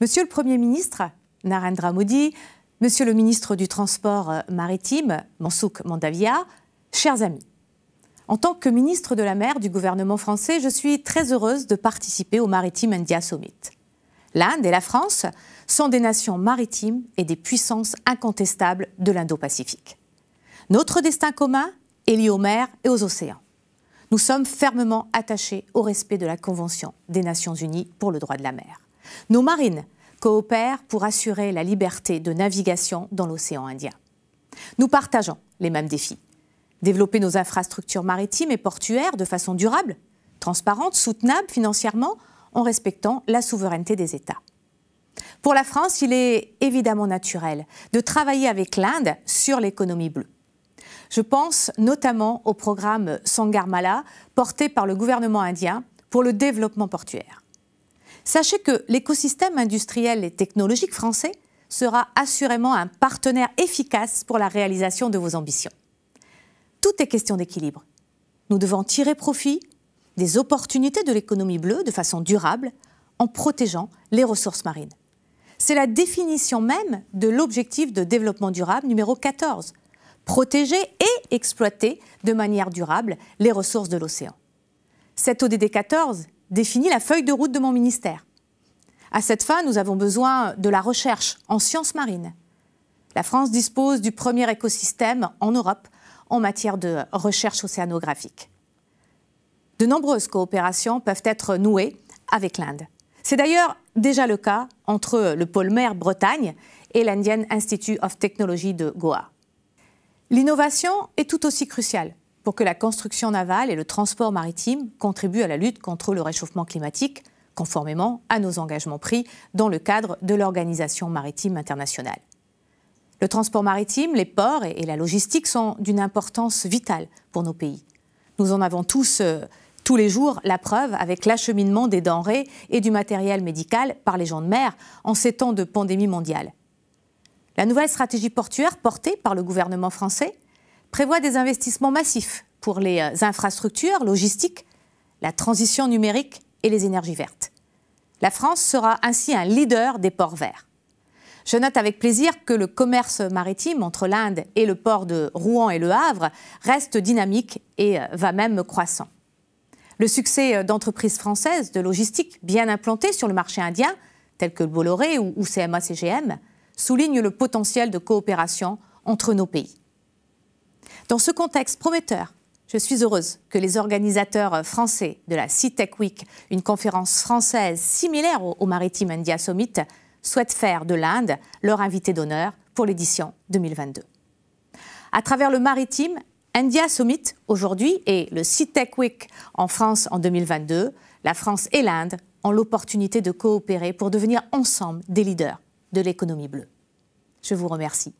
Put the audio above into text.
Monsieur le Premier ministre, Narendra Modi, Monsieur le ministre du Transport maritime, Mansukh Mandaviya, chers amis, en tant que ministre de la mer du gouvernement français, je suis très heureuse de participer au Maritime India Summit. L'Inde et la France sont des nations maritimes et des puissances incontestables de l'Indo-Pacifique. Notre destin commun est lié aux mers et aux océans. Nous sommes fermement attachés au respect de la Convention des Nations Unies pour le droit de la mer. Nos marines coopèrent pour assurer la liberté de navigation dans l'océan Indien. Nous partageons les mêmes défis. Développer nos infrastructures maritimes et portuaires de façon durable, transparente, soutenable financièrement, en respectant la souveraineté des États. Pour la France, il est évidemment naturel de travailler avec l'Inde sur l'économie bleue. Je pense notamment au programme Sangarmala porté par le gouvernement indien pour le développement portuaire. Sachez que l'écosystème industriel et technologique français sera assurément un partenaire efficace pour la réalisation de vos ambitions. Tout est question d'équilibre. Nous devons tirer profit des opportunités de l'économie bleue de façon durable en protégeant les ressources marines. C'est la définition même de l'objectif de développement durable numéro 14. Protéger et exploiter de manière durable les ressources de l'océan. Cet ODD 14 définit la feuille de route de mon ministère. À cette fin, nous avons besoin de la recherche en sciences marines. La France dispose du premier écosystème en Europe en matière de recherche océanographique. De nombreuses coopérations peuvent être nouées avec l'Inde. C'est d'ailleurs déjà le cas entre le pôle mer Bretagne et l'Indian Institute of Technology de Goa. L'innovation est tout aussi cruciale pour que la construction navale et le transport maritime contribuent à la lutte contre le réchauffement climatique, conformément à nos engagements pris dans le cadre de l'Organisation maritime internationale. Le transport maritime, les ports et la logistique sont d'une importance vitale pour nos pays. Nous en avons tous les jours la preuve avec l'acheminement des denrées et du matériel médical par les gens de mer en ces temps de pandémie mondiale. La nouvelle stratégie portuaire portée par le gouvernement français prévoit des investissements massifs pour les infrastructures logistiques, la transition numérique et les énergies vertes. La France sera ainsi un leader des ports verts. Je note avec plaisir que le commerce maritime entre l'Inde et le port de Rouen et Le Havre reste dynamique et va même croissant. Le succès d'entreprises françaises de logistique bien implantées sur le marché indien, telles que Bolloré ou CMA-CGM, souligne le potentiel de coopération entre nos pays. Dans ce contexte prometteur, je suis heureuse que les organisateurs français de la SeaTech Week, une conférence française similaire au Maritime India Summit, souhaitent faire de l'Inde leur invité d'honneur pour l'édition 2022. À travers le Maritime India Summit aujourd'hui et le SeaTech Week en France en 2022, la France et l'Inde ont l'opportunité de coopérer pour devenir ensemble des leaders de l'économie bleue. Je vous remercie.